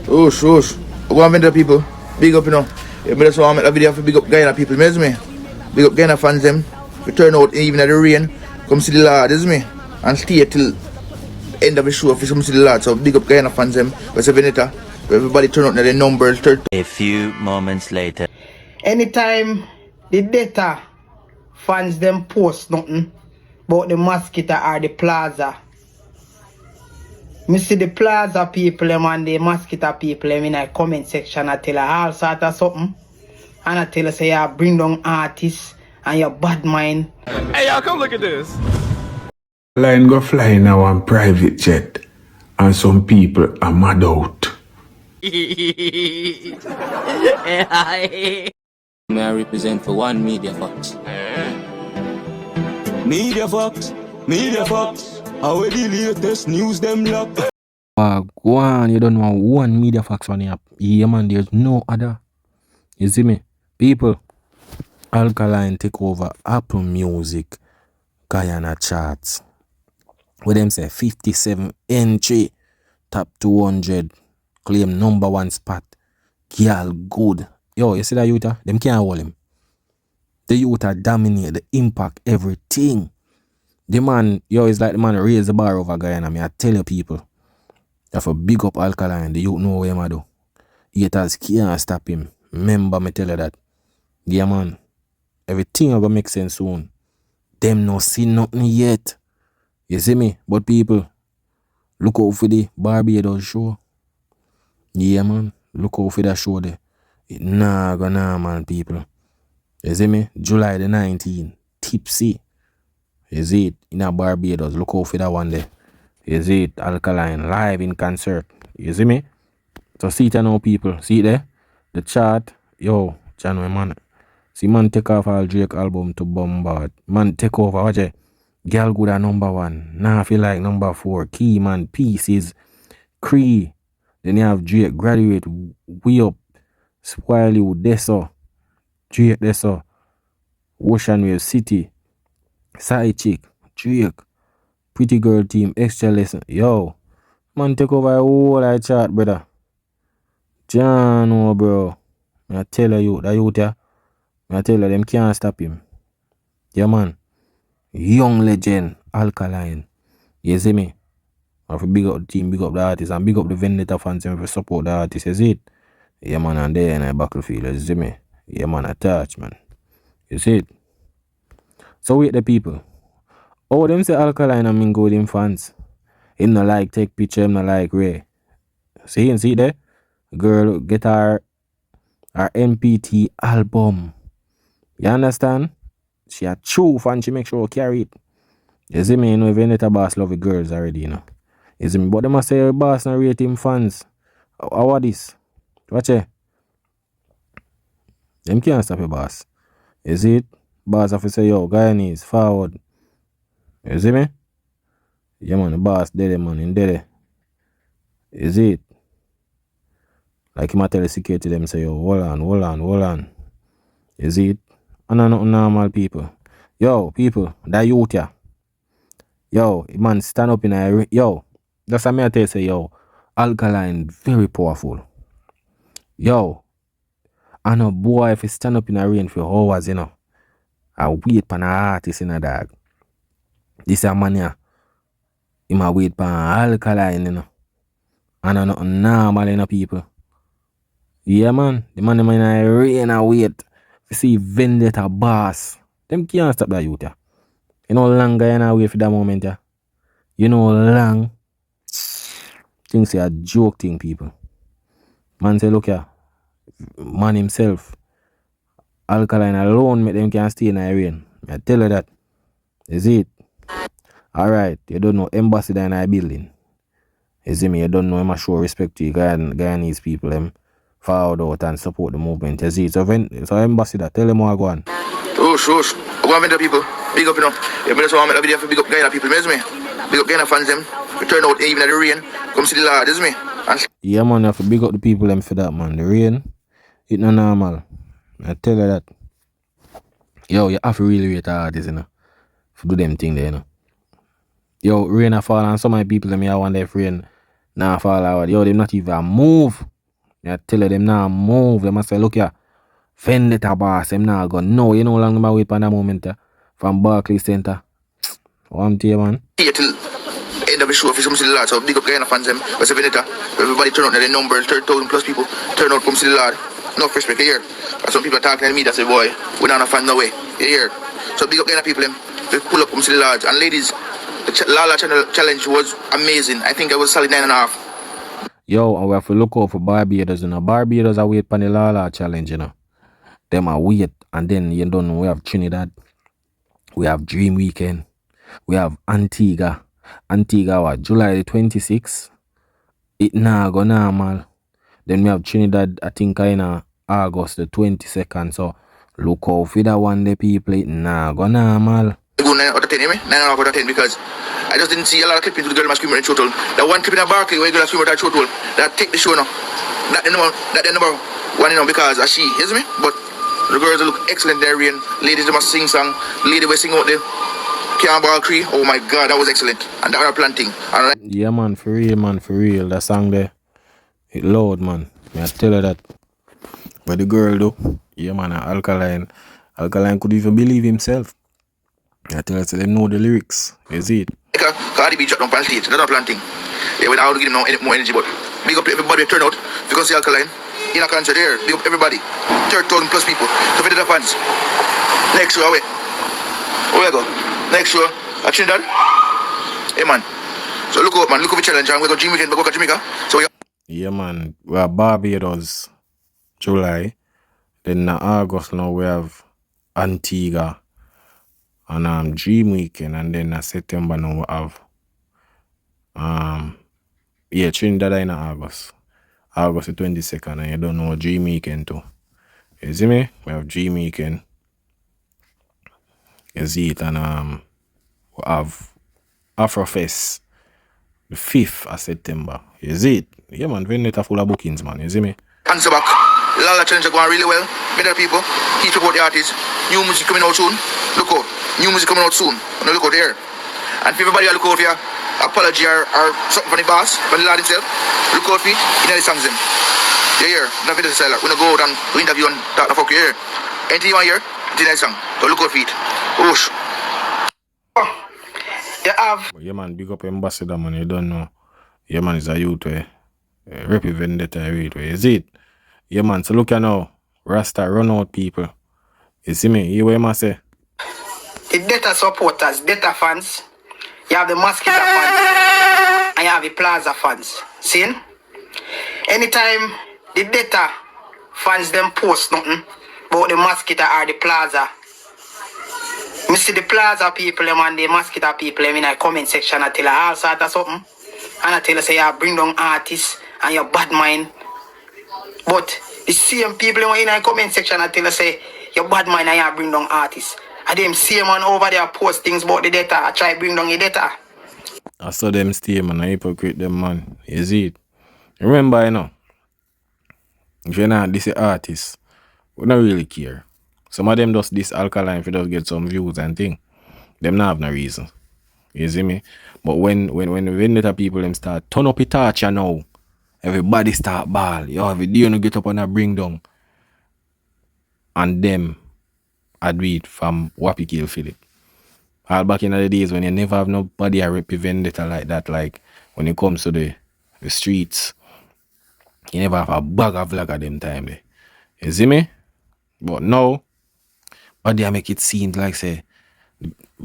Oh, shush. Go on, the people. Big up, you know. Yeah, me just want to make a video for big up Guyana people, me, me. Big up Guyana fans, them. We turn out even at the rain. Come see the Lord, is me. And stay till end of the show for some see the Lord. So big up Guyana fans, them. We're 7 later. Everybody turn out their numbers. A few moments later. Anytime the data fans them post nothing about the mosquito or the plaza, me see the plaza people them and the mosquito people them in the comment section. I tell her all sort of something. And I tell her say you bring down artists and your bad mind. Hey y'all, come look at this. Line go fly now on private jet, and some people are mad out. May I represent for one Media Fox? Media Fox, Media Fox. How the latest news them lock? Go on, you don't know one Media Fox on the app. Yeah man, there's no other. You see me? People, Alkaline take over Apple Music Guyana charts. Where them say 57 entry, top 200, claim #1 spot. Girl good. Yo, you see that youth? Them can't hold him. The youth dominate, the impact, everything. The man, yo, it's like the man raise the bar over Guyana. I tell you people, you have a big up Alkaline. The youth know what him do. Haters can't stop him. Remember me tell you that. Yeah man, everything will make sense soon. Them no see nothing yet. You see me? But people, look out for the Barbados show. Yeah man, look out for that show there. It nah gonna man people. You see me? July the 19th, Tipsy. You see it in a Barbados. Look out for that one there. You see it, Alkaline live in concert. You see me? So see it now people. See it there? The chart. Yo, January man. See man take off all Drake album to bombard. Man take over. Watch it. Girl good at #1. Now I feel like #4. Key man. Pieces. Cree. Then you have Drake graduate. We up. Spoil you. Deso. Drake Deso. Ocean Wave City. Side chick. Drake. Pretty girl team. Extra lesson. Yo. Man take over a whole I chart brother. Jano bro. I tell you that youth yeah. I tell you them can't stop him. Yeah man. Young legend, Alkaline. You see me? I have to big up the team, big up the artists, and big up the Vendetta fans and support the artists, you see it? Yeah man, and there in a battlefield, you see me? Yeah man, attach man. You see it? So wait the people. Oh, them say Alkaline and Mingo with them fans. Him no like take picture, him no like Ray. See it there? Girl get her MPT album. You understand? She a true fan, she make sure carry it. You see me, you know, Vendetta boss love the girls already, you know. You see me, but they must say boss not rate him fans. How are this? Watch it. Them can't stop your boss. You see it? Boss have to say, yo, Guyanese, forward. You see me? Yeah man, the boss dead man, in dead. You see it? Like him a tell the security them say, yo, hold on. You see it? And I'm not normal people. Yo, people, that youth yeah. Yo, man, stand up in a yo. That's what I tell you say, yo, Alkaline very powerful. Yo, I know boy if he stand up in a rain for hours, you know. I wait for an artist in a dog. This a man yeah. Him a wait for Alkaline, you know. And I'm not normal, you know, people. Yeah, man. The man in a rain and wait. You see Vendetta boss. Them can't stop that youth, yeah. You know long Guyana wait for that moment, yeah. You know long. Things say a joke thing, people. Man say, look here. Man himself. Alkaline alone make them can't stay in the rain. I tell you that. Is it? Alright, you don't know ambassador in a building. You see me, you don't know him show respect to you Guyanese people, them forward out and support the movement. You see it? So ambassador, tell them what go on. Oh, shush. Go on, the people. Big up, you know. Yeah, me just want to make a video for big up Guyana people, me? Big up Guyana fans, them. We turn out even at the rain. Come see the Lord, is me? And yeah, man, you have to big up the people them for that, man. The rain, it's not normal. I tell you that. Yo, you have to really rate the artists, you know. To do them thing there, you know. Yo, rain a fall and some of the people them here wonder if rain now fall out. Yo, they not even move. I tell them now move. Them I say, look here, Vendetta boss, them now go. No, you know how long them wait for that moment from Barclays Center. One day, man. Here till end of the show, if you see the Lord, so big up Guyana fans them. What's a Veneta? Everybody turn out their numbers, 30,000 plus people turn out come see the Lord. No respect here. And some people are talking to me that say, boy, we're not a fan no way. You hear? So big up Guyana people them. They pull up come see the Lord. And ladies, the Lala Channel challenge was amazing. I think I was solid 9.5. Yo, and we have to look out for Barbados, you know. Barbados are wait for the Lala challenge, you know. Them are wait, and then you don't know we have Trinidad, we have Dream Weekend, we have Antigua. Antigua what July the 26th. It nah go normal. Then we have Trinidad, I think in August the 22nd. So look out for that one the people, it nah go normal. Go 9 out of 10, 9 out of 10 because I just didn't see a lot of clippings with the girl screaming in Chotul. That one clip in a Barclay where the girl screaming at Chotul, that take the show now. That the number one, you know, because she, you see me? But the girls look excellent there, and ladies they must sing song. Lady will sing out there. Ball Cree, oh my god, that was excellent. And that was planting. And yeah man, for real man, for real. That song there, it loud man. I tell you that. But the girl though, yeah man, Alkaline could even believe himself. I tell you, so them know the lyrics. You see it? Cardi B dropped on stage, that's not planting. Yeah, without giving them more energy, but big up to everybody turn out. If you can see Alkaline in a concert there, big up everybody. 30,000 plus people. So for the fans. Next show, away. Where we go? Next show, at Trinidad. Hey man. So look out man, look at the challenge and we go Dream Weekend, we go to Jamaica. So yeah man, we have Barbados, July. Then in August now we have Antigua and Dream Weekend, and then in September now we have Trinidad in August the 22nd, and you don't know Dream Weekend too. You see me? We have Dream Weekend. You see it, and we have Afrofest the 5th of September. You see it? Yeah man, Vendetta full of bookings man, you see me? answer back. Lala challenge are going really well. Better people, keep support the artists. New music coming out soon. Look out. New music coming out soon. Now look out there. And for everybody look out for your apology or something from the boss, from the lad himself. Look out for it. You know the songs them. You hear? Not video style. We're gonna go out and interview and talk the fuck you hear. Anything you want to hear? It's a nice song. So look out for it. Whoosh. You have. Yeah man, big up ambassador man, you don't know. Yeah man is a youth way. Rep Vendetta youth way. Is it? Yeah man, so look at now. Rasta run out people. You see me? You what I say? The data supporters, data fans, you have the Mosquito fans, and you have the Plaza fans. See? Anytime the data fans them post nothing about the Mosquito or the Plaza, me see the Plaza people them and the Mosquito people them in the comment section. I tell you all sort of something. And I tell you say you bring down artists and your bad mind. But the same people in the comment section I tell you say your bad mind and you bring down artists. And them same man over there post things about the data. I try bring down the data. I saw them stay man, I hypocrite them man. You see it? Remember you know, if you're not this artist, we don't really care. Some of them just this Alkaline for just get some views and thing. Them not have no reason. You see me? But when the Vendetta people them start turn up a torch now, everybody start ball. Yo, every day you get up and bring down. And them I do it from Wappy Kill Philip. All back in the days when you never have nobody a rep Vendetta like that, like when it comes to the streets, you never have a bag of vlog at them time there. You see me? But now, but they make it seem like say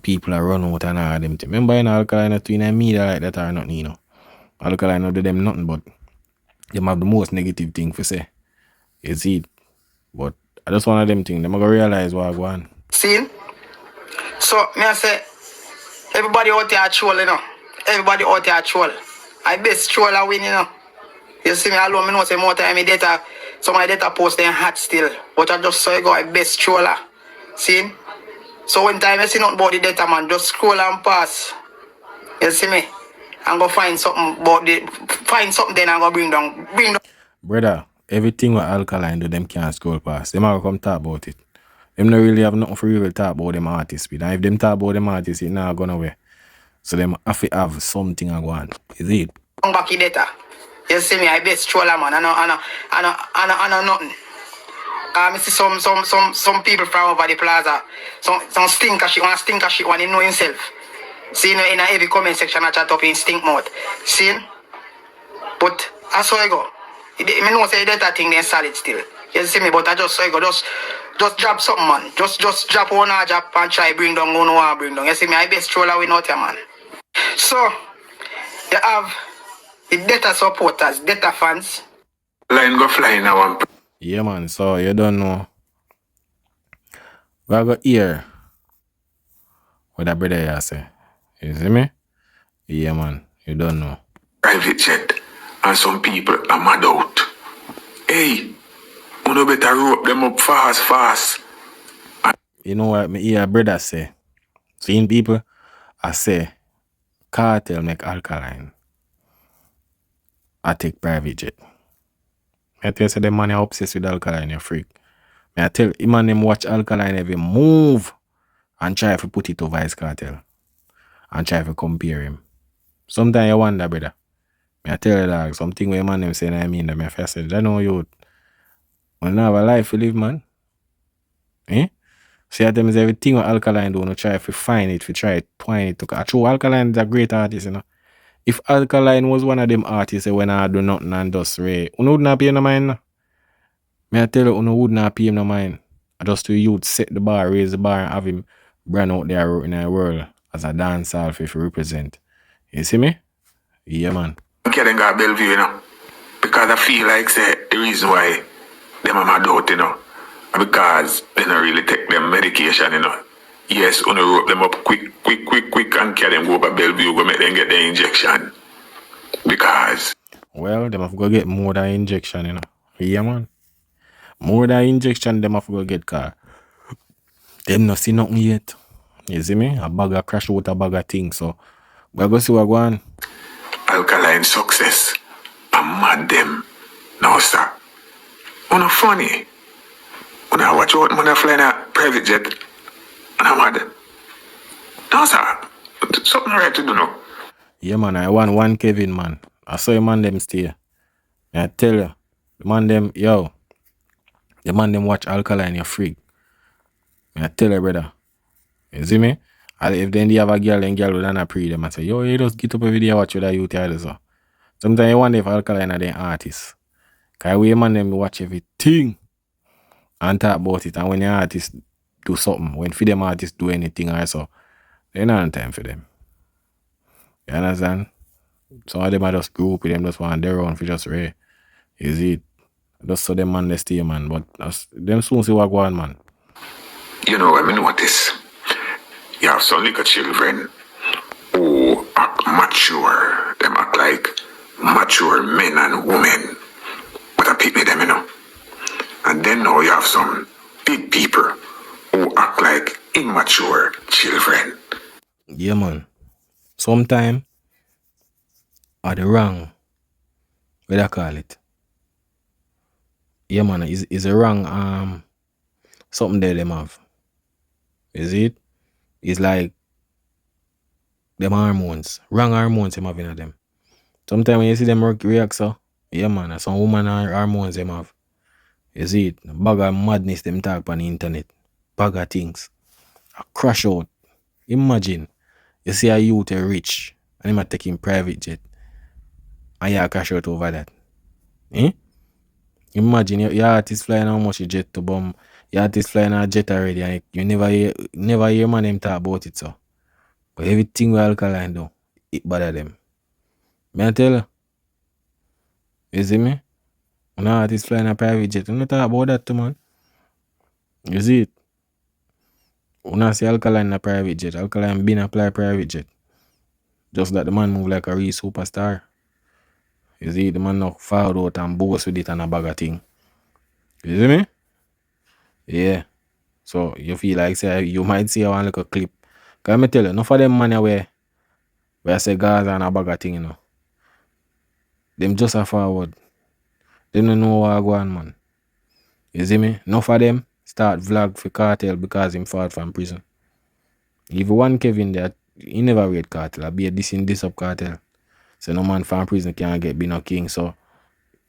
people are run out and all them thing. Remember in Alkaline twin and media like that or nothing, you know. Alkaline not do them nothing but them have the most negative thing for say. You see it? But I just one of them things, them gonna realize what I go on. See? So me I say everybody out there troll, you know. Everybody out there troll. I best troller win, you know. You see me alone, me know say more time my data, some of my data post them hot still. But I just saw you go I best troller. See? So when time I see nothing about the data man, just scroll and pass. You see me? I'm gonna find something about then I'm gonna bring down. Brother, everything with Alkaline do them can't scroll past. Them are come talk about it. Them not really have nothing for real to talk about them artists with. And if them talk about them artists, it not gonna away. So them have to have something I go on. Is it? Come back the data. You see me, I best troller man. I know nothing. I see some people from over the plaza. Some stinker shit, one he know himself. See in a heavy comment section I chat up in stink mouth. See? But I saw I go. I know say that thing then solid still. You see me, but I just saw I go. Just drop something man. Just drop one or drop and try bring down one or bring down. You see me, I best troller with out here man. So you have the data supporters, data fans. Line go fly now one. Yeah, man. So you don't know. We got here. What that brother here say. You see me? Yeah, man. You don't know. Private jet. And some people are mad out. Hey, you better rope them up fast. You know what me hear brother say? Seeing people, I say, cartel make Alkaline. I take private jet. I tell you, say the man are obsessed with Alkaline, you freak. I tell him and them watch Alkaline every move and try to put it over his cartel. And try to compare him. Sometimes you wonder, brother. I tell you that something where man them saying I mean that me first said, I know you when have a life to live, man. Eh? See at them is everything what Alkaline do, no try to find it, to try to twine it. True, Alkaline is a great artist, you know. If Alkaline was one of them artists when I do nothing and just Ray, you would not pay him no mind. No? Me I tell you, you would not pay him no mind. I just to youth set the bar, raise the bar and have him brand out there in the world as a dancehall if he represent. You see me? Yeah, man. Okay, then got Bellevue, you know. Because I feel like say the reason why them are mad out, you know. Because they don't really take them medication, you know. Yes, on rope them up quick, and carry them go by Bellevue, go make them get the injection. Because Well, them have to go get more than injection, you know. Yeah, man. More than injection, them have to go get car. Them not see nothing yet. You see me? A bag of crash out a bag of things, so we go see what go on. Alkaline success. I'm mad them. No, sir. Una funny. Una watch out when I fly in a private jet. And I'm mad. No, sir. Something right to do now. Yeah, man, I want one Kevin, man. I saw a man them stay. I tell you, the man them, the man them watch Alkaline, you freak. I tell you, brother. You see me? And if then they have a girl and girl would not pre them, I say, yo, you just get up a video watch with that youth here, so. Sometimes you wonder if Alkaline are the artists. Because we man them watch everything and talk about it. And when the artists do something, when for them artists do anything also, they don't have time for them. You understand? Some of them are just group with them, just want their own for just Ray. Is it? Just so them man they stay, man. But them soon see what go on, man. You know, I notice. You have some little children who act mature. Them act like mature men and women. But I pity them, you know. And then now you have some big people who act like immature children. Yeah, man. Sometimes are the wrong. What do I call it? Yeah, man. Is a wrong something there them have. Is it? It's like them hormones. Wrong hormones them have in them. Sometimes when you see them react so, yeah, man, some woman hormones them have. You see it? Bag of madness them talk on the internet. Bag of things. A crash out. Imagine you see a youth rich and him a taking private jet and you crash out over that. Eh? Imagine your artist flying how much you jet to bomb. Your artist flying a jet already and you never hear man them talk about it so. But everything with Alkaline do, it bother them. May I tell you? You see me? When an artist flying a private jet, you don't talk about that too, man. You see it? When I see Alkaline in a private jet, Alkaline been a private jet. Just that the man move like a real superstar. You see, the man knock forward out and boast with it and a bag of thing. You see me? Yeah. So you feel like say you might see one little clip. Can I tell you, enough of them man where I say Gaza and a bag of thing, you know. Them just a forward. They don't know what go on, man. You see me? Enough of them start vlog for cartel because him fought from prison. If one Kevin there, he never read cartel. I be a this up cartel. So no man from prison can't get be no king. So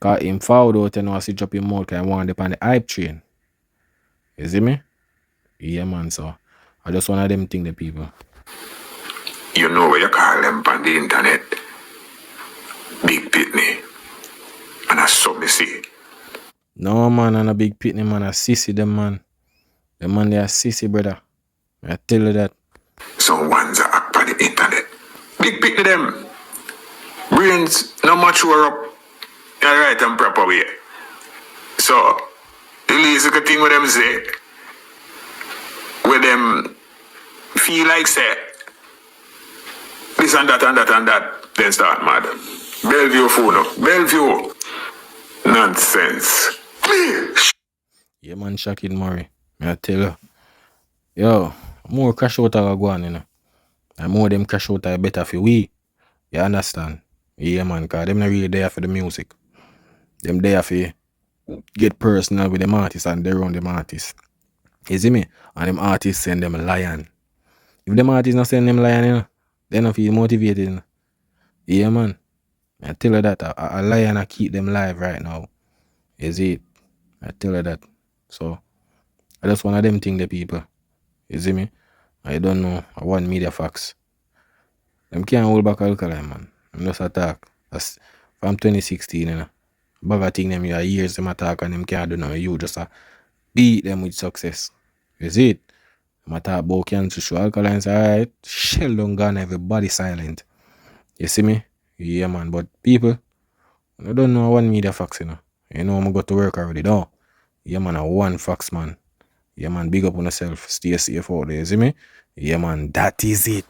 cause him forward out and I switch up him mouth, cause I want up on the hype train. You see me? Yeah man, so I just one of them thing the people. You know what you call them on the internet? Big Pitney. And I saw me see. No man, and a big pitney man, a sissy them man. The man they are sissy brother. I tell you that. Some ones are up on the internet. Big Pitney them. Brains not mature up in a right and proper way. So, the least thing with them say, with them feel like say, this and that and that and that, then start mad. Bellevue phone up. Bellevue. Nonsense. Yeah man, Shakid Murray. I tell you. Yo, more crash out are go on, you know. And more them crash out are better for we. You understand? Yeah man, cause them not really there for the music. Them there for get personal with them artists and they run them artists. You see me? And them artists send them a lion. If them artists not send them lion, you know, they not feel motivated, you know. Yeah man. I tell you that a lion I keep them live right now. Is it? I tell you that. So I just one of them thing the people. You see me? I don't know. I want media facts. Them can't hold back Alkaline, man. I'm just attack. That's from 2016, you know. Bag of thing them years them attack and them can't do nothing. You just beat them with success. You see it? I'm attack about cancer show. Alkaline's alright. Shell down gone, everybody silent. You see me? Yeah man, but people, I don't know one media facts, you know. You know I'm go to work already, though. Yeah man, I one facts, man. Yeah man, big up on yourself. Stay safe out there, you see me? Yeah man, that is it.